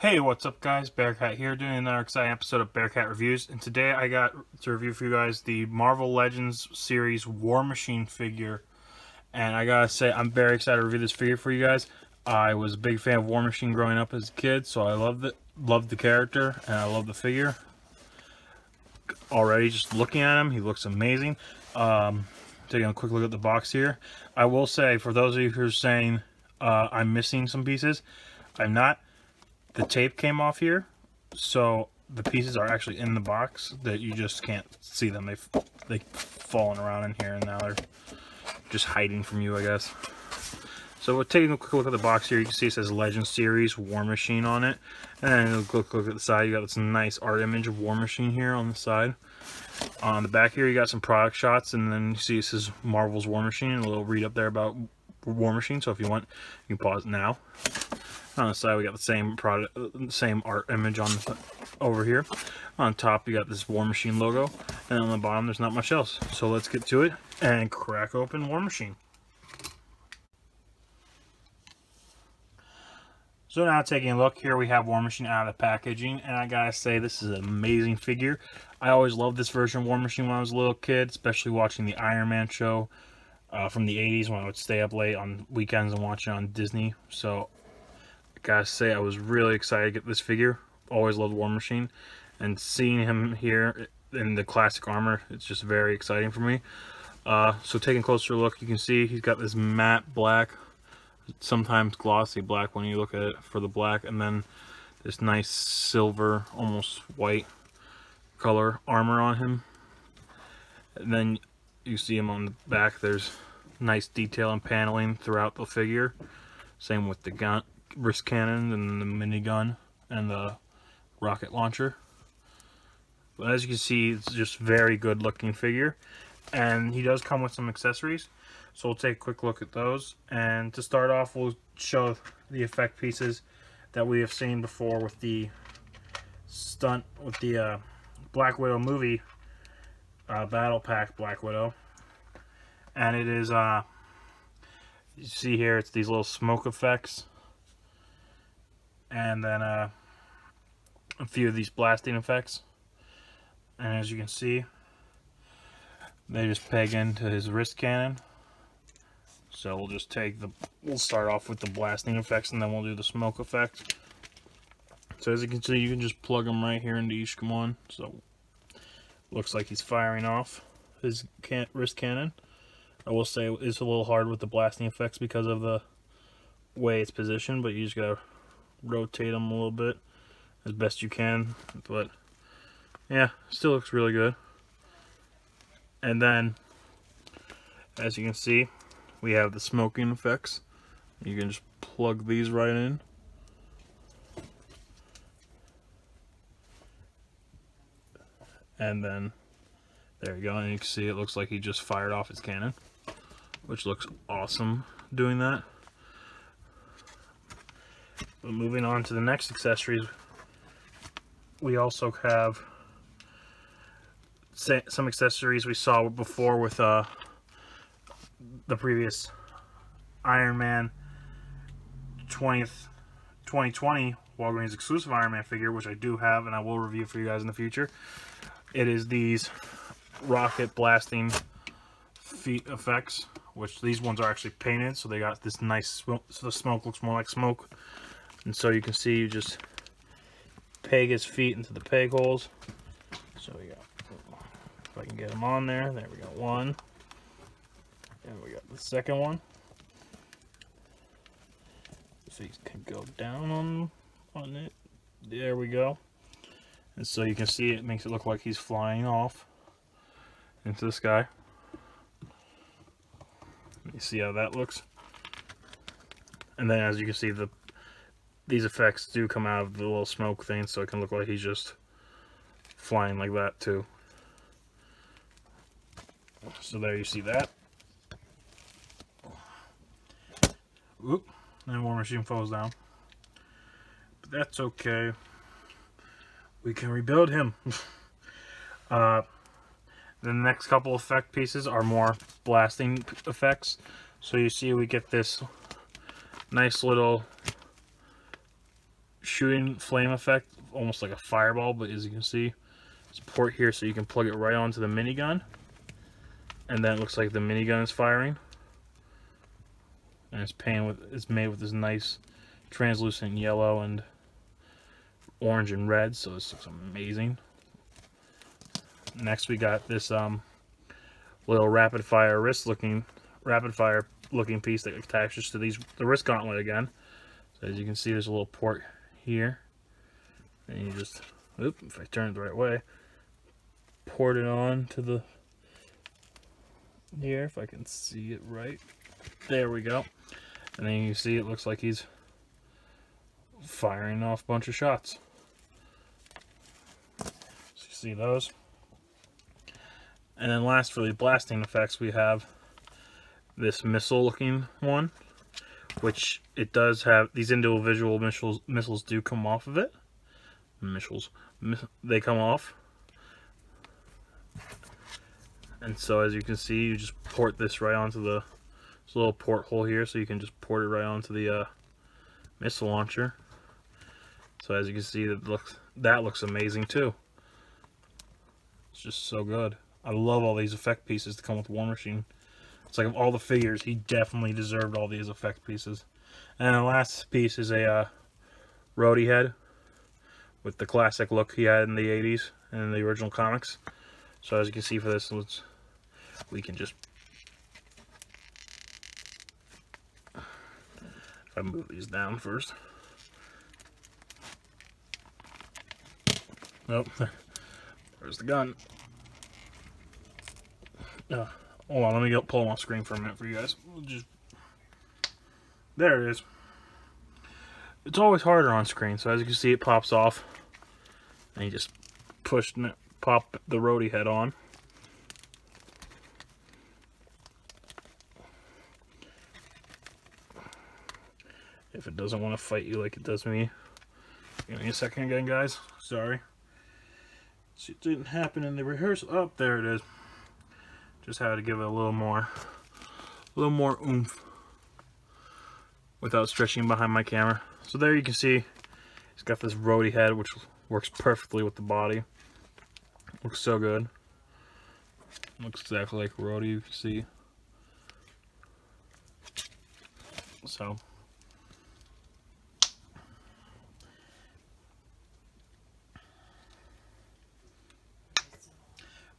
Hey, what's up guys? Bearcat here doing another exciting episode of Bearcat Reviews, and today I got to review for you guys the Marvel Legends series War Machine figure. And I gotta say, I'm very excited to review this figure for you guys. I was a big fan of War Machine growing up as a kid, so I loved the character, and I love the figure. Already just looking at him, he looks amazing. Taking a quick look at the box here. I will say, for those of you who are saying I'm missing some pieces, I'm not. The tape came off here, so the pieces are actually in the box that you just can't see them. They've fallen around in here, and now they're just hiding from you, I guess. So we're taking a quick look at the box here. You can see it says Legend Series War Machine on it. And then a quick look at the side. You got this nice art image of War Machine here on the side. On the back here, you got some product shots, and then you see it says Marvel's War Machine, and a little read up there about War Machine. So if you want, you can pause it now. On the side, we got the same product, same art image on over here. On top, you got this War Machine logo, and on the bottom, there's not much else. So let's get to it and crack open War Machine. So now taking a look here, we have War Machine out of the packaging, and I gotta say, this is an amazing figure. I always loved this version of War Machine when I was a little kid, especially watching the Iron Man show from the 80s when I would stay up late on weekends and watch it on Disney. So gotta say, I was really excited to get this figure. Always loved War Machine, and seeing him here in the classic armor, it's just very exciting for me. So taking a closer look, you can see he's got this matte black, sometimes glossy black when you look at it for the black, and then this nice silver, almost white color armor on him. And then you see him on the back, there's nice detail and paneling throughout the figure. Same with the gun, wrist cannon, and the minigun, and the rocket launcher. But as you can see, it's just very good looking figure, and he does come with some accessories, so we'll take a quick look at those. And to start off, we'll show the effect pieces that we have seen before with the Black Widow movie battle pack Black Widow. And it is you see here, it's these little smoke effects, and then a few of these blasting effects. And as you can see, they just peg into his wrist cannon. So we'll start off with the blasting effects, and then we'll do the smoke effect. So as you can see, you can just plug them right here into each one. So looks like he's firing off his wrist cannon. I will say it's a little hard with the blasting effects because of the way it's positioned, but you just gotta rotate them a little bit as best you can. But yeah, still looks really good. And then, as you can see, we have the smoking effects. You can just plug these right in. And then, there you go, and you can see it looks like he just fired off his cannon, which looks awesome doing that. But moving on to the next accessories, we also have some accessories we saw before with the previous Iron Man 2020 Walgreens exclusive Iron Man figure, which I do have and I will review for you guys in the future. It is these rocket blasting feet effects, which these ones are actually painted, so they got this nice smoke, so the smoke looks more like smoke. And so you can see, you just peg his feet into the peg holes. So we got, if I can get them on there, there we go, one. And we got the second one. So you can go down on it. There we go. And so you can see it makes it look like he's flying off into the sky. You see how that looks? And then as you can see, these effects do come out of the little smoke thing, so it can look like he's just flying like that too. So there you see that. Oop, and War Machine falls down. But that's okay. We can rebuild him. The next couple effect pieces are more blasting effects. So you see we get this nice little shooting flame effect, almost like a fireball, but as you can see, there's a port here so you can plug it right onto the minigun. And then it looks like the minigun is firing. And it's made with this nice translucent yellow and orange and red, so this looks amazing. Next we got this little rapid fire looking piece that attaches to the wrist gauntlet again. So as you can see, there's a little port here, and you just, if I turn it the right way, port it on to the here, if I can see it right. There we go. And then you see it looks like he's firing off a bunch of shots. So you see those. And then last, for the blasting effects, we have this missile looking one, which it does have, these individual missiles do come off of it. They come off. And so as you can see, you just port this right onto this little porthole here, so you can just port it right onto the missile launcher. So as you can see, that looks amazing too. It's just so good. I love all these effect pieces to come with War Machine. It's like of all the figures, he definitely deserved all these effect pieces. And the last piece is a Rhodey head with the classic look he had in the 80s and in the original comics. So as you can see for this, we can just, if I move these down first. Nope, there's the gun. Hold on, let me pull them off screen for a minute for you guys. There it is. It's always harder on screen, so as you can see, it pops off, and you just pop the Rhodey head on. If it doesn't want to fight you like it does me. Give me a second again, guys. Sorry. See, it didn't happen in the rehearsal. Oh, there it is. Just had to give it a little more oomph without stretching behind my camera. So there you can see he's got this Rhodey head, which works perfectly with the body. Looks so good. Looks exactly like Rhodey, you can see. So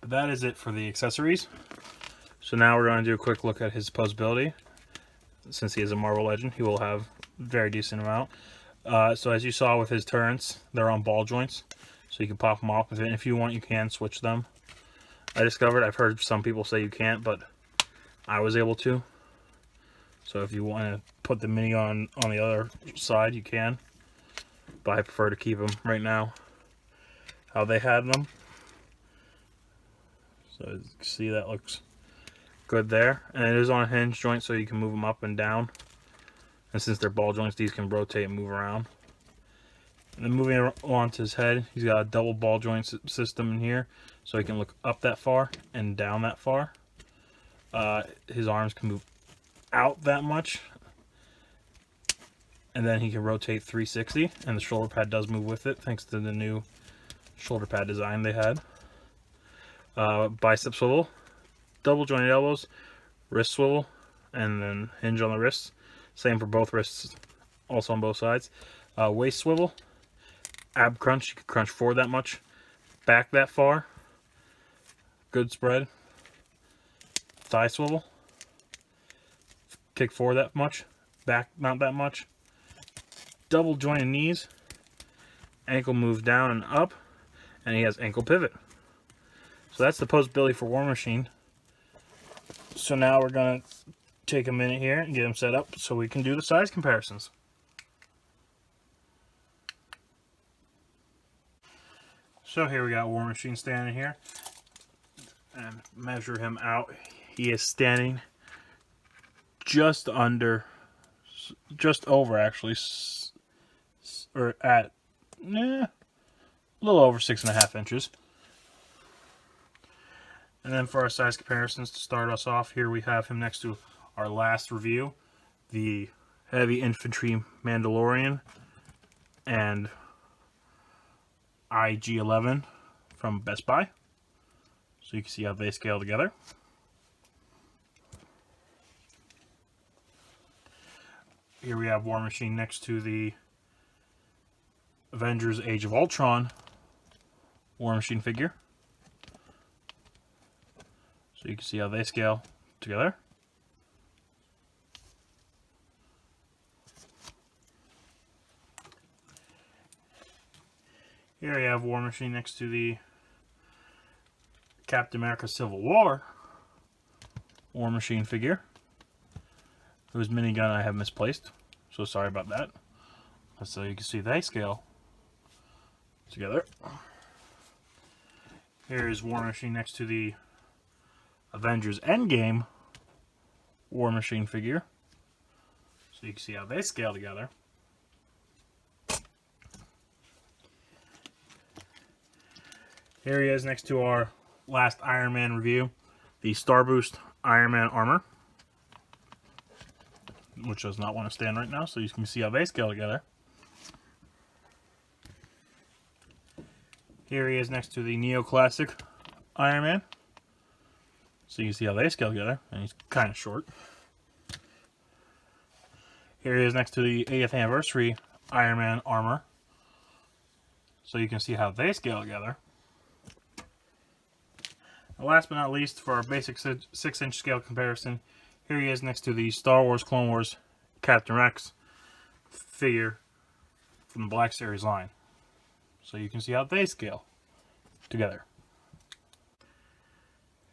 but that is it for the accessories. So now we're going to do a quick look at his posability. Since he is a Marvel Legend, he will have a very decent amount. So as you saw with his turrets, they're on ball joints. So you can pop them off with it. And if you want, you can switch them. I've heard some people say you can't, but I was able to. So if you want to put the mini on the other side, you can. But I prefer to keep them right now how they had them. So as you can see, that looks good there. And it is on a hinge joint, so you can move them up and down. And since they're ball joints, these can rotate and move around. And then moving on to his head, he's got a double ball joint system in here, so he can look up that far and down that far. His arms can move out that much. And then he can rotate 360, and the shoulder pad does move with it, thanks to the new shoulder pad design they had. Bicep swivel, double jointed elbows, wrist swivel, and then hinge on the wrists. Same for both wrists, also on both sides. Waist swivel, ab crunch, you can crunch forward that much, back that far, good spread. Thigh swivel, kick forward that much, back not that much. Double jointed knees, ankle moves down and up, and he has ankle pivot. So that's the posability for War Machine. So now we're going to take a minute here and get him set up so we can do the size comparisons. So here we got War Machine standing here. And measure him out. He is standing just over actually, or at, a little over 6.5 inches. And then for our size comparisons, to start us off, here we have him next to our last review, the Heavy Infantry Mandalorian and IG-11 from Best Buy. So you can see how they scale together. Here we have War Machine next to the Avengers Age of Ultron War Machine figure. So you can see how they scale together. Here we have War Machine next to the Captain America Civil War War Machine figure, whose minigun I have misplaced. So sorry about that. So you can see they scale together. Here is War Machine next to the Avengers Endgame War Machine figure. So you can see how they scale together. Here he is next to our last Iron Man review, the Star Boost Iron Man armor, which does not want to stand right now, so you can see how they scale together. Here he is next to the Neoclassic Iron Man, so you can see how they scale together, and he's kind of short. Here he is next to the 80th Anniversary Iron Man armor, so you can see how they scale together. And last but not least, for our basic 6-inch scale comparison, here he is next to the Star Wars Clone Wars Captain Rex figure from the Black Series line. So you can see how they scale together.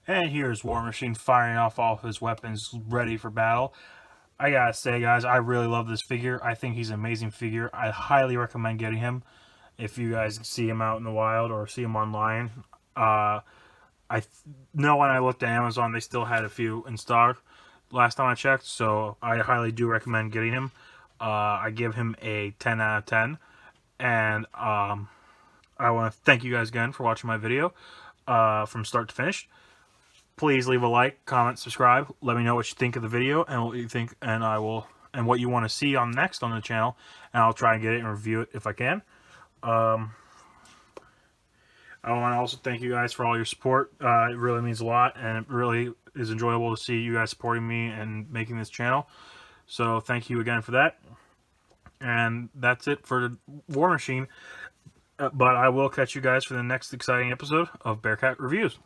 And here's War Machine firing off all of his weapons, ready for battle. I gotta say, guys, I really love this figure. I think he's an amazing figure. I highly recommend getting him if you guys see him out in the wild or see him online. I know when I looked at Amazon, they still had a few in stock last time I checked, so I highly do recommend getting him. I give him a 10 out of 10, and I want to thank you guys again for watching my video from start to finish. Please leave a like, comment, subscribe. Let me know what you think of the video and what you think, and what you want to see on next on the channel, and I'll try and get it and review it if I can. I want to also thank you guys for all your support. It really means a lot, and it really is enjoyable to see you guys supporting me and making this channel. So thank you again for that. And that's it for War Machine. But I will catch you guys for the next exciting episode of Bearcat Reviews.